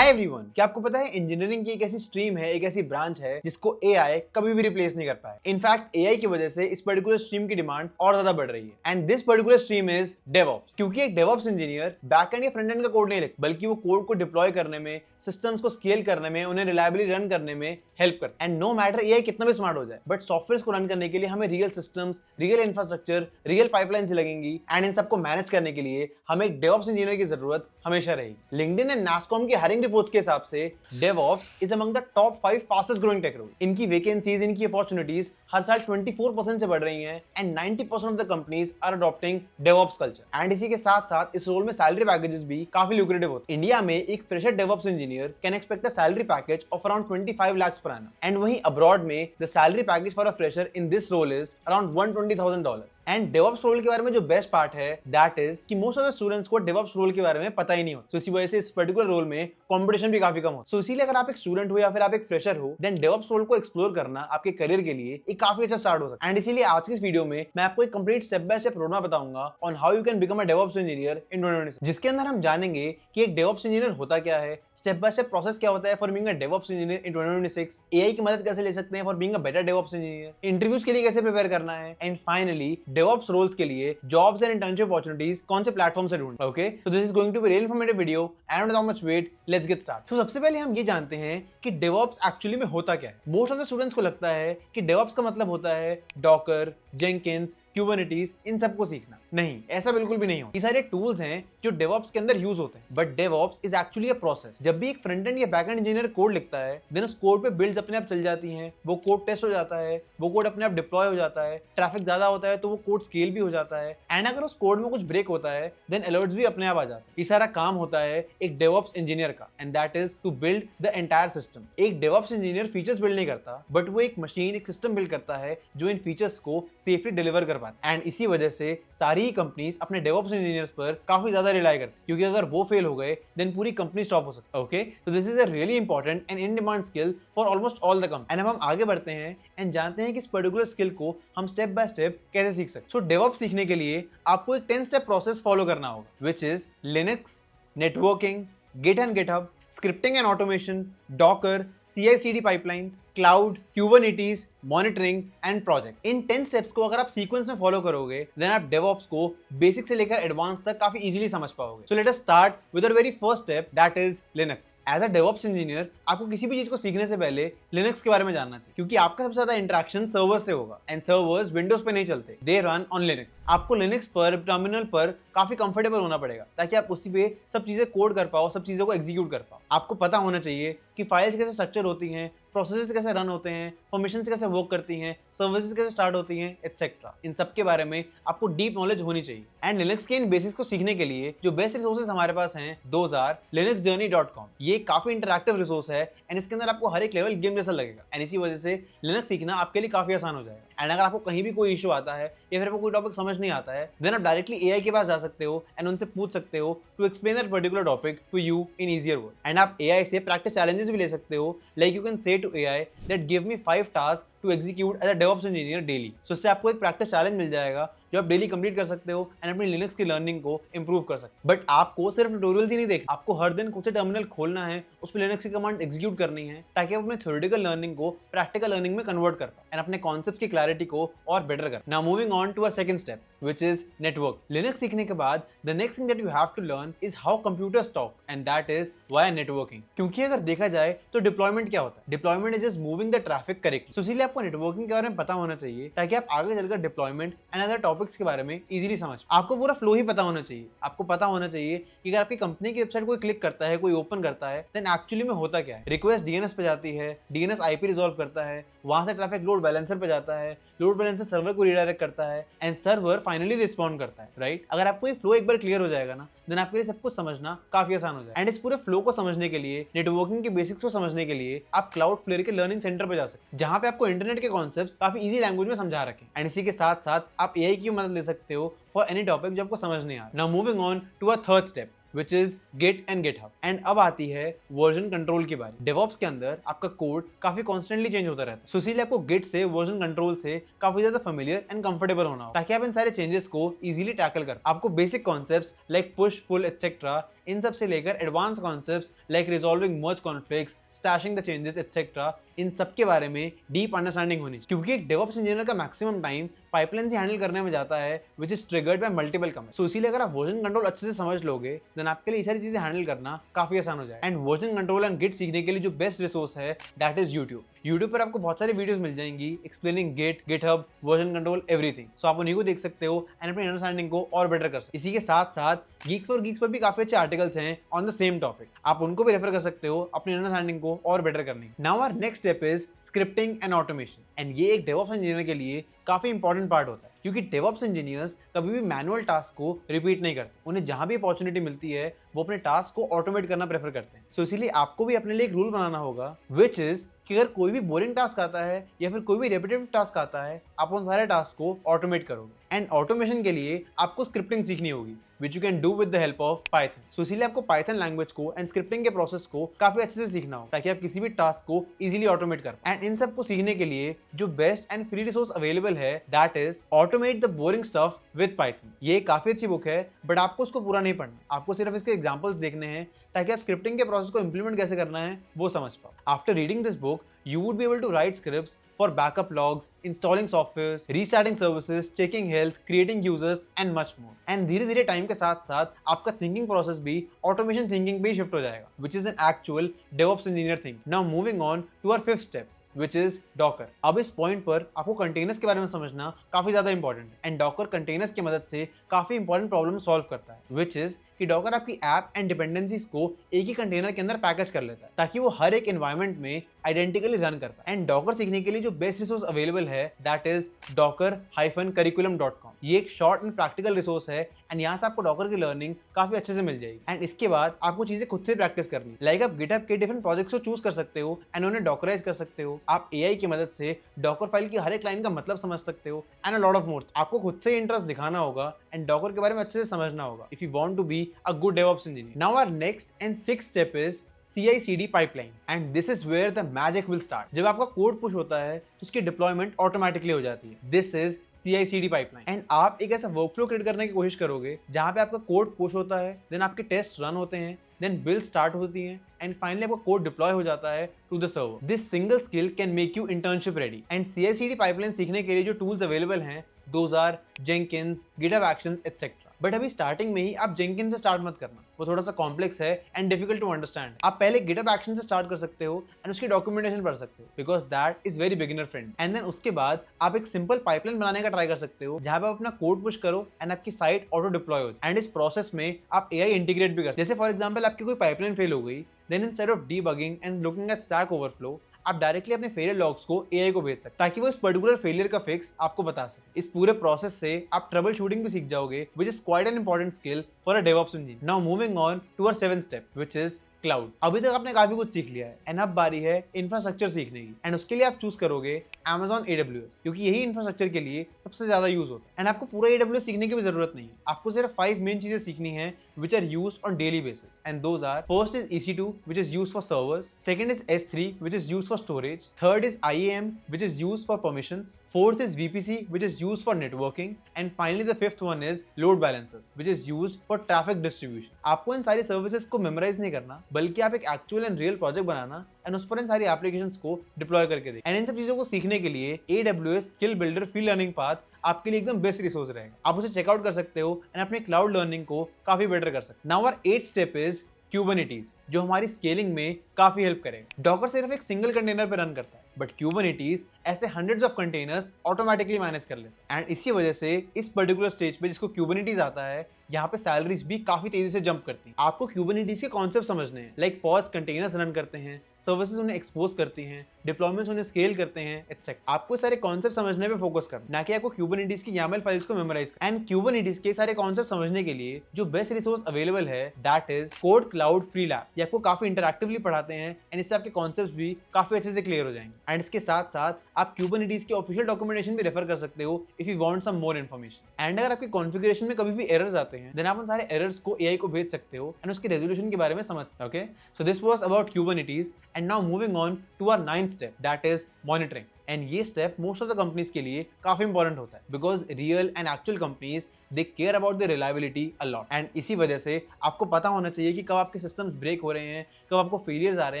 Hi everyone, क्या आपको पता है इंजीनियरिंग की एक ऐसी स्ट्रीम है, एक ऐसी ब्रांच है जिसको एआई कभी भी रिप्लेस नहीं कर पाया। इनफैक्ट एआई की वजह से इस पर्टिकुलर स्ट्रीम की डिमांड और ज्यादा बढ़ रही है and this particular stream is DevOps. क्योंकि एक डेवऑप्स इंजीनियर बैकएंड या फ्रंट एंड का कोड नहीं लिखता, बल्कि वो कोड को डिप्लॉय करने में, सिस्टम्स को स्केल करने में, उन्हें रिलायबली रन करने में हेल्प करता है। एंड नो मैटर एआई कितना भी स्मार्ट हो जाए, बट सॉफ्टवेयर को रन करने के लिए हमें real systems, real infrastructure, real pipelines लगेंगी एंड इन सबको मैनेज करने के लिए हमें एक डेवऑप्स इंजीनियर की जरूरत हमेशा रहेगी। लिंक्डइन एंड नास्कॉम की हायरिंग रिपोर्ट्स के हिसाब से DevOps is among the top 5 fastest growing tech roles. इनकी वैकेंसीज, इनकी अपॉर्चुनिटीज हर साल 24% से बढ़ रही हैं and 90% of the companies are adopting DevOps culture. And इसी के साथ साथ इस रोल में सैलरी पैकेजेस भी काफी लुक्रेटिव होते हैं। इंडिया में एक fresher DevOps engineer can expect a salary package of around 25 lakhs per annum. And वहीं अब्रॉड में the salary package for a fresher in this role is around $120,000. And DevOps role के बारे में जो बेस्ट पार्ट है that is कि most of the students को DevOps role के बारे में पता ही नहीं होता। इसी वजह से इस पर्टिकुलर रोल में कंपटीशन भी काफी कम होता है। इसीलिए अगर आप एक स्टूडेंट हो या फिर आप एक फ्रेशर हो, देन DevOps रोल को एक्सप्लोर करना आपके करियर के लिए एक काफी अच्छा स्टार्ट हो सकता है। एंड इसीलिए आज की इस वीडियो में मैं आपको एक complete step by step roadmap बताऊंगा on how you can become a DevOps engineer in 2026, जिसके अंदर हम जानेंगे कि एक DevOps इंजीनियर होता क्या है, स्टेप बाय स्टेप प्रोसेस क्या होता है for being a DevOps engineer in 2026, AI की मदद कैसे ले सकते हैं for being a better DevOps engineer, interviews के लिए कैसे प्रिपेयर करना है, एंड फाइनली DevOps रोल्स के लिए जॉब्स एंड इंटर्नशिप अपॉर्चुनिटीज कौन से प्लेटफॉर्म से ढूंढना। Okay, so this is going to be real informative video and without much wait let's get start. तो सबसे पहले हम ये जानते हैं कि DevOps एक्चुअली में होता क्या है। मोस्ट ऑफ द स्टूडेंट्स को लगता है कि DevOps का मतलब होता है डॉकर, जेंकिंस, क्यूबरनेटिस, इन सबको सीखना। नहीं, ऐसा बिल्कुल भी नहीं हो। ये सारे टूल्स हैं जो DevOps के अंदर यूज होते हैं, but DevOps is actually a process. जब भी एक फ्रंट एंड या बैक एंड इंजीनियर कोड लिखता है, देन उस कोड पे बिल्ड्स अपने आप चल जाती हैं, वो कोड टेस्ट हो जाता है, वो कोड अपने आप डिप्लॉय हो जाता है, ट्रैफिक ज्यादा होता है तो वो कोड स्केल भी हो जाता है, एंड अगर उस कोड में कुछ ब्रेक होता है देन अलर्ट्स भी अपने आप आ जाते हैं। ये सारा काम होता है एक DevOps इंजीनियर का, and that is to build the entire system. एक DevOps इंजीनियर फीचर्स बिल्ड नहीं करता, बट वो एक मशीन, एक सिस्टम बिल्ड करता है जो इन फीचर्स को सेफली डिलीवर कर पाता है। एंड इसी वजह से सारी कंपनीज अपने DevOps इंजीनियर्स पर काफी ज्यादा रिलाई करती है, क्योंकि अगर वो फेल हो गए देन पूरी कंपनी स्टॉप हो सकती है। ओके, तो this is a really important and in demand skill for almost all the company. And अब हम आगे बढ़ते हैं एंड जानते हैं कि इस पर्टिकुलर स्किल को हम स्टेप बाय स्टेप कैसे सीख सकते हैं। सो DevOps सीखने के लिए आपको एक 10 स्टेप प्रोसेस फॉलो करना होगा, which is Linux, networking, Git and GitHub, scripting and automation, Docker, CI/CD pipelines, cloud, Kubernetes, monitoring and project. इन 10 स्टेप्स को अगर आप सीक्वेंस में फॉलो करोगे देन आप DevOps को बेसिक से लेकर एडवांस तक काफी इजीली समझ पाओगे। So let us start with our very first step that is Linux. As a DevOps engineer आपको किसी भी चीज को सीखने से पहले लिनक्स के बारे में जानना चाहिए, क्योंकि आपका सबसे ज्यादा इंटरेक्शन सर्वर्स से होगा एंड सर्वर्स विंडोज पे नहीं चलते, दे रन ऑन लिनक्स। आपको लिनक्स पर, टर्मिनल पर काफी कंफर्टेबल होना पड़ेगा ताकि आप उसी पे सब चीजें कोड कर पाओ, सब चीजों को एग्जीक्यूट कर पाओ। आपको पता होना चाहिए कि फाइल्स कैसे स्ट्रक्चर होती हैं, प्रोसेसेस कैसे रन होते हैं, परमिशंस कैसे वर्क करती हैं, सर्विसेज कैसे स्टार्ट होती हैं, एटसेट्रा। इन सब के बारे में आपको डीप नॉलेज होनी चाहिए। एंड लिनक्स के इन बेसिक्स को सीखने के लिए जो बेस्ट रिसोर्सेज हमारे पास हैं दोज आर linuxjourney.com। ये काफी इंटरैक्टिव रिसोर्स है एंड इसके अंदर आपको हर एक लेवल गेम जैसा लगेगा, एंड इसी वजह से लिनक्स सीखना आपके लिए काफी आसान हो जाएगा। एंड अगर आपको कहीं भी कोई इशू आता है या फिर आपको कोई टॉपिक समझ नहीं आता है देन आप डायरेक्टली एआई के पास जा सकते हो एंड उनसे पूछ सकते हो to explain that particular topic to you in easier word. And आप एआई से प्रैक्टिस चैलेंजेस भी ले सकते हो, like you can say to AI that give me 5 task to execute as a DevOps engineer daily. So इससे आपको एक practice challenge मिल जाएगा जो आप डेली कंप्लीट कर सकते हो एंड अपनी लिनक्स की लर्निंग को इंप्रूव कर सकते हो। बट आपको सिर्फ ट्यूटोरियल्स ही नहीं देखना, आपको हर दिन खुद से टर्मिनल खोलना है, उस पर लिनक्स की कमांड एग्जीक्यूट करनी है ताकि आप अपने थ्योरेटिकल लर्निंग को प्रैक्टिकल लर्निंग में कन्वर्ट कर पाओ एंड अपने कॉन्सेप्ट्स की क्लैरिटी को और बेटर कर। Now moving on to a second step which is network. Linux सीखने के बाद the next thing that you have to learn is how computers talk and that is via networking. क्योंकि अगर देखा जाए तो डिप्लॉयमेंट क्या होता है? Deployment is just moving the traffic correctly. So इसीलिए आपको नेटवर्किंग के बारे में पता होना चाहिए ताकि आप आगे चलकर डिप्लॉयमेंट एंड अदर टॉपिक्स के बारे में इजीली समझ। आपको पूरा फ्लो ही पता होना चाहिए। आपको पता होना चाहिए कि अगर आपकी कंपनी की वेबसाइट कोई क्लिक करता है, कोई ओपन करता है, देन एक्चुअली में होता क्या है। रिक्वेस्ट DNS पे जाती है, DNS IP रिजॉल्व करता है, वहां से ट्रैफिक लोड बैलेंसर पे जाता है, लोड बैलेंसर सर्वर को रिडायरेक्ट करता है एंड सर्वर फाइनली रिस्पॉन्ड करता है, राइट। अगर आपको ये फ्लो एक बार क्लियर हो जाएगा ना देन आपके लिए सब कुछ समझना काफी आसान हो जाएगा। एंड इस पूरे फ्लो को समझने के लिए, नेटवर्किंग के बेसिक्स को समझने के लिए आप क्लाउडफ्लेयर के लर्निंग सेंटर पे जा सकते हैं, जहां पे आपको इंटरनेट के कॉन्सेप्ट्स काफी इजी लैंग्वेज में समझा रखें। एंड इसी के साथ साथ आप एआई की मदद ले सकते हो फॉर एनी टॉपिक जो आपको समझ नहीं आ रहा। Now moving on to a third step which is Git and GitHub. And अब आती है वर्जन कंट्रोल की बारी। DevOps के अंदर आपका कोड काफी कॉन्स्टेंटली चेंज होता रहता है, सो इसीलिए आपको Git से, वर्जन कंट्रोल से काफी ज्यादा फेमिलियर एंड कंफर्टेबल होना हो ताकि आप इन सारे चेंजेस को इजीली टैकल कर। आपको basic concepts like push, pull etcetera इन सब से लेकर advance concepts like resolving merge conflicts, stashing the changes etcetera, इन सब के बारे में डीप अंडरस्टैंडिंग होनी चाहिए। क्योंकि एक डेवऑप्स इंजीनियर का मैक्सिमम टाइम पाइपलाइन से हैंडल करने में जाता है which is triggered by multiple commits. So इसीलिए अगर आप वर्जन कंट्रोल अच्छे से समझ लोगे देन आपके लिए ये सारी चीजें हैंडल करना काफी आसान हो जाए। And version control and git सीखने के लिए जो बेस्ट रिसोर्स है दैट इज यूट्यूब। यूट्यूब पर आपको बहुत सारी वीडियोस मिल जाएंगी explaining git, GitHub, version control, everything. So आप उन्हीं को देख सकते हो एंड अपनी अंडरस्टैंडिंग को और बेटर कर सकते हो। इसी के साथ साथ गीक्स फॉर गीक्स पर भी काफी अच्छे आर्टिकल्स हैं ऑन द सेम टॉपिक, आप उनको भी रेफर कर सकते हो अपनी अंडरस्टैंडिंग को और बेटर करने की। Now our next step is scripting and automation. And ये एक डेवऑप्स इंजीनियर के लिए काफी इंपॉर्टेंट पार्ट होता है क्योंकि डेवऑप्स इंजीनियर्स कभी भी मैनुअल टास्क को रिपीट नहीं करते। उन्हें जहां भी अपॉर्चुनिटी मिलती है वो अपने टास्क को ऑटोमेट करना प्रेफर करते हैं। सो इसीलिए आपको भी अपने लिए एक रूल बनाना होगा विच इज कि अगर कोई भी बोरिंग टास्क आता है या फिर कोई भी रेपिटेटिव टास्क आता है आप उन सारे टास्क को ऑटोमेट करोगे। एंड ऑटोमेशन के लिए आपको स्क्रिप्टिंग सीखनी होगी which you can do with the help of Python. So इसीलिए आपको Python लैंग्वेज को एंड स्क्रिप्टिंग के प्रोसेस को काफी अच्छे से सीखना हो ताकि आप किसी भी टास्क को इजीली ऑटोमेट कर पाए। एंड इन सब को सीखने के लिए जो best and free resource available है that is automate the boring stuff with Python। ये काफी अच्छी बुक है बट आपको उसको पूरा नहीं पढ़ना, आपको सिर्फ इसके एग्जांपल्स देखने हैं ताकि आप स्क्रिप्टिंग के प्रोसेस को इंप्लीमेंट कैसे करना है वो समझ पाओ। After reading this book you would be able to write scripts for backup logs, installing softwares, restarting services, checking health, creating users and much more. And धीरे धीरे टाइम के साथ साथ आपका थिंकिंग प्रोसेस भी ऑटोमेशन थिंकिंग पे shift हो जाएगा which is an actual DevOps engineer thing. Now moving on to our fifth step which is Docker. अब इस पॉइंट पर आपको कंटेनर्स के बारे में समझना काफी ज्यादा इंपॉर्टेंट है एंड डॉकर कंटेनर्स की मदद से काफी इंपॉर्टेंट प्रॉब्लम सॉल्व करता है which is कि डॉकर आपकी ऐप एंड डिपेंडेंसीज को एक ही कंटेनर के अंदर पैकेज कर लेता है ताकि वो हर एक एनवायरनमेंट में आइडेंटिकली रन कर पाए। एंड डॉकर सीखने के लिए जो बेस्ट रिसोर्स अवेलेबल है दैट इज docker-curriculum.com। ये एक शॉर्ट एंड प्रैक्टिकल रिसोर्स है एंड यहाँ से आपको डॉकर की लर्निंग काफी अच्छे से मिल जाएगी। एंड इसके बाद आपको चीजें खुद से प्रैक्टिस करनी लाइक आप गिटहब के डिफरेंट प्रोजेक्ट्स को चूज कर सकते हो एंड उन्हें डॉकराइज कर सकते हो। आप एआई की मदद से डॉकर फाइल की हर एक लाइन का मतलब समझ सकते हो and a lot of more. आपको खुद से इंटरेस्ट दिखाना होगा एंड डॉकर के बारे में अच्छे से समझना होगा if you want to be a good DevOps engineer. Now our next and sixth step is CI/CD pipeline and this is where the magic will start। जब आपका कोड पुश होता है तो उसकी डिप्लॉयमेंट ऑटोमेटिकली हो जाती है। This is CI/CD pipeline and आप एक ऐसा वर्कफ्लो क्रिएट करने की कोशिश करोगे जहां पे आपका कोड पुश होता है, देन आपके टेस्ट रन होते हैं, देन बिल्ड स्टार्ट होती है एंड फाइनली आपका कोड डिप्लॉय हो जाता है to the server. This single skill can make you internship ready. And CI/CD pipeline सीखने के लिए जो टूल्स अवेलेबल हैं those are Jenkins, GitHub Actions etc। But अभी स्टार्टिंग में ही आप Jenkins से स्टार्ट मत करना, वो थोड़ा सा कॉम्प्लेक्स है एंड डिफिकल्ट टू अंडरस्टैंड। आप पहले GitHub Actions से स्टार्ट कर सकते हो एंड उसकी डॉक्यूमेंटेशन पढ़ सकते हो because that is very beginner friend. And then उसके बाद आप एक सिंपल पाइपलाइन बनाने का ट्राई कर सकते हो जहां पे आप अपना कोड पुश करो एंड आपकी साइट ऑटो डिप्लॉय हो जाए। एंड इस प्रोसेस में आप AI इंटीग्रेट भी कर, जैसे फॉर एग्जाम्पल आपकी कोई पाइपलाइन फेल हो गई, then instead of debugging and looking at Stack Overflow आप डायरेक्टली अपने फेलियर लॉग्स को AI को भेज सकते ताकि वो इस पर्टिकुलर फेलियर का फिक्स आपको बता सके। इस पूरे प्रोसेस से आप ट्रबल शूटिंग भी सीख जाओगे which is quite an important skill for a DevOps engineer. Now moving on to our seventh step which is cloud. अभी तक आपने काफी कुछ सीख लिया है एंड अब बारी है इंफ्रास्ट्रक्चर सीखने की एंड उसके लिए आप चूज करोगे Amazon AWS क्योंकि यही इंफ्रास्ट्रक्चर के लिए सबसे ज्यादा यूज होता है। एंड आपको पूरा AWS सीखने की भी जरूरत नहीं है, आपको सिर्फ 5 मेन चीजें सीखनी है which are used on daily basis and those are first is EC2 which is used for servers, second is S3 which is used for storage, third is IAM which is used for permissions, fourth is VPC which is used for networking and finally the fifth one is load balancers which is used for traffic distribution। आपको इन सारी services को memorise नहीं करना बल्कि आप एक actual and real project banana and उस पर इन सारी एप्लीकेशंस को डिप्लॉय करके दें। एंड इन सब चीजों को सीखने के लिए AWS skill builder free learning path आपके लिए एकदम बेस्ट रिसोर्स रहेगा। आप उसे चेकआउट कर सकते हो एंड अपने क्लाउड लर्निंग को काफी बेटर कर सकते हो। Now our 8th step is Kubernetes जो हमारी स्केलिंग में काफी हेल्प करेगा। डॉकर सिर्फ एक सिंगल कंटेनर पे रन करता है बट Kubernetes ऐसे hundreds of containers automatically manage कर लेता है एंड इसी वजह से इस पर्टिकुलर स्टेज पे जिसको Kubernetes आता है यहाँ पे सैलरीज भी काफी तेजी से जंप करती हैं। आपको Kubernetes के कॉन्सेप्ट समझने हैं लाइक पॉड्स कंटेनर्स रन करते हैं, सर्विसेज उन्हें एक्सपोज करती हैं, डिप्लॉयमेंट्स उन्हें स्केल करते हैं एटसेट्रा। आपको सारे कॉन्सेप्ट समझने पे फोकस करना, ना कि आपको Kubernetes की YAML फाइल्स को मेमोराइज करना। एंड Kubernetes के सारे कॉन्सेप्ट समझने के लिए जो बेस्ट रिसोर्स अवेलेबल है that is code cloud free lab. ये आपको काफी इंटरैक्टिवली पढ़ाते हैं एंड इससे आपके कॉन्सेप्ट्स भी काफी अच्छे से क्लियर हो जाएंगे। एंड इसके साथ साथ आप Kubernetes की ऑफिशियल डॉक्यूमेंटेशन भी रेफर कर सकते हो if you want some more information. And अगर आपके कॉन्फ़िगरेशन में कभी भी एरर्स आते रहे हैं, देन आप उन सारे एरर्स को एआई को भेज सकते हो एंड उसके रेजोल्यूशन के बारे में समझ सकते हो। Okay, so this was about Kubernetes and now moving on to our 9th step, that is monitoring. And ये step most of the companies के लिए काफी इंपॉर्टेंट होता है because real and actual companies they care about the reliability a lot. And इसी वजह से आपको पता होना चाहिए कि कब आपके सिस्टम्स ब्रेक हो रहे हैं, कब आपको फेलियर्स आ रहे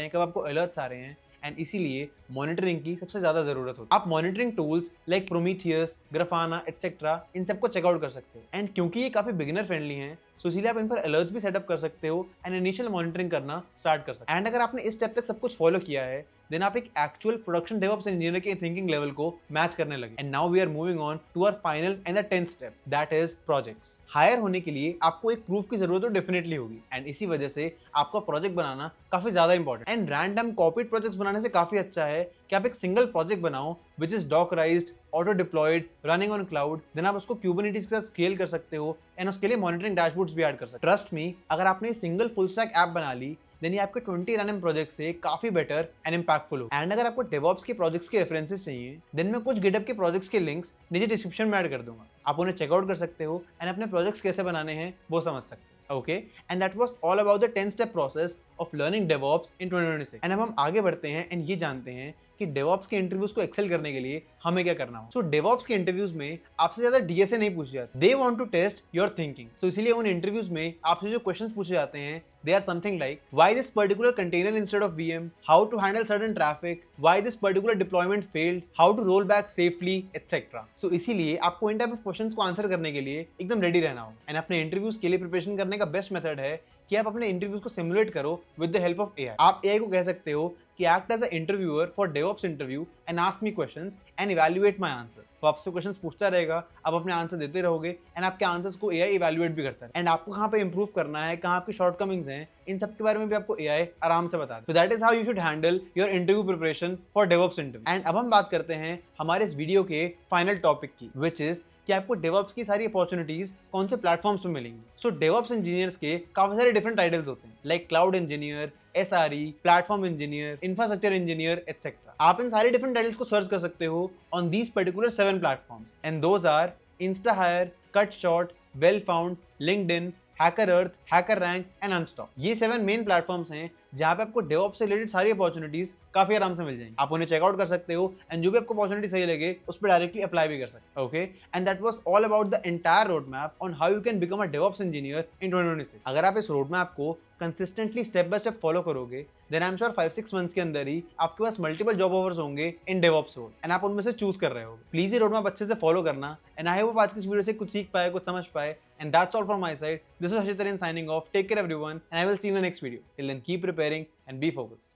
हैं, कब आपको अलर्ट्स आ रहे हैं, एंड इसीलिए मॉनिटरिंग की सबसे ज्यादा जरूरत होती है। आप monitoring tools like Prometheus, Grafana etcetera इन सबको चेकआउट कर सकते हो। एंड क्योंकि ये काफी बिगिनर फ्रेंडली हैं, सो इसीलिए आप इन पर अलर्ट्स भी सेटअप कर सकते हो एंड इनिशियल मॉनिटरिंग करना स्टार्ट कर सकते हो। एंड अगर आपने इस स्टेप तक सब कुछ फॉलो किया है, देन आप एक एक्चुअल प्रोडक्शन डेवऑप्स इंजीनियर के थिंकिंग लेवल को मैच करने लगे। And now we are moving on to our final and the 10th step, that is projects. Hire होने के लिए आपको एक प्रूफ की जरूरत तो डेफिनेटली होगी एंड इसी वजह से आपका प्रोजेक्ट बनाना काफी ज्यादा important. And random copied projects बनाने से काफी अच्छा है कि आप एक सिंगल प्रोजेक्ट बनाओ which is dockerized, auto deployed, running on cloud, then आप उसको Kubernetes के साथ स्केल कर सकते हो एंड उसके लिए मॉनिटरिंग डैशबोर्ड्स भी ऐड कर सकते हो। ट्रस्ट मी, अगर आपने सिंगल फुल स्टैक ऐप बना ली, देन ये आपके 20 रैंडम प्रोजेक्ट से काफी बेटर एंड इंपैक्टफुल हो। एंड अगर आपको डेवऑप्स के प्रोजेक्ट्स के रेफरेंसेस चाहिए, देन मैं कुछ गिटहब के प्रोजेक्ट्स के लिंक्स नीचे डिस्क्रिप्शन में ऐड कर दूंगा, आप उन्हें चेकआउट कर सकते हो एंड अपने प्रोजेक्ट्स कैसे बनाने हैं वो समझ सकते हो। Okay, and that was all about the 10-step process of learning DevOps in 2026. And अब हम आगे बढ़ते हैं एंड ये जानते हैं कि DevOps के इंटरव्यूज को एक्सेल करने के लिए हमें क्या करना हो। सो DevOps के इंटरव्यूज में आपसे ज्यादा DSA नहीं पूछे जाते, they want to test your thinking. So इसीलिए उन इंटरव्यूज में आपसे जो क्वेश्चंस पूछे जाते हैं, they are something like why this particular container instead of VM, how to handle certain traffic, why this particular deployment failed, how to roll back safely, etc. So इसीलिए आपको इन टाइप ऑफ क्वेश्चंस को answer करने के लिए एकदम ready रहना हो। And अपने इंटरव्यूज के लिए प्रिपरेशन करने का बेस्ट मेथड है कि आप अपने इंटरव्यूज को सिमुलेट करो with the help of AI। आप AI को कह सकते हो कि act as an interviewer for DevOps interview and ask me questions and evaluate my answers। तो आपसे क्वेश्चंस पूछता रहेगा, आप अपने आंसर देते रहोगे एंड आपके आंसर्स को AI इवैल्यूएट भी करता है। एंड आपको कहाँ पे इंप्रूव करना है, कहाँ आपकी शॉर्टकमिंग्स हैं, इन सब के बारे में भी आपको AI आराम से बता दे। So that is how you should handle your interview preparation for DevOps interview। And अब हम बात करते हैं हमारे इस वीडियो के फाइनल टॉपिक की, which is कि आपको डेवऑप्स की सारी अपॉर्चुनिटीज कौन से प्लेटफॉर्म्स पे मिलेंगी। सो डेवऑप्स इंजीनियर्स के काफी सारे डिफरेंट टाइटल्स होते हैं, like cloud engineer, SRE, platform engineer, infrastructure engineer etcetera. आप इन सारे डिफरेंट टाइटल्स को सर्च कर सकते हो on these particular 7 platforms and those are Instahyre, Cutshort, Wellfound, LinkedIn, HackerEarth, HackerRank and Unstop. ये 7 मेन प्लेटफॉर्म्स हैं जहां पे आपको डेवऑप्स से रिलेटेड सारी अपॉर्चुनिटीज काफी आराम से मिल जाएंगी। आप उन्हें चेकआउट कर सकते हो एंड जो भी आपको अपॉर्चुनिटी सही लगे उस पर डायरेक्टली अप्लाई भी कर सकते हो। Okay, and that was all about the entire road map on how you can become a DevOps engineer in 2026। अगर आप इस रोड मैप को consistently step by step follow करोगे, then I am sure 5-6 months के अंदर ही आपके पास multiple job offers होंगे इन DevOps role and आप उनमें से चूज कर रहे होगे। प्लीज ये रोड मैप अच्छे से फॉलो करना एंड आई होप आज की इस वीडियो से कुछ सीख पाए, कुछ समझ पाए। And that's all from my side. This is Ashit Tarin signing off. Take care everyone and I will see you in the next video. Till then keep preparing and be focused.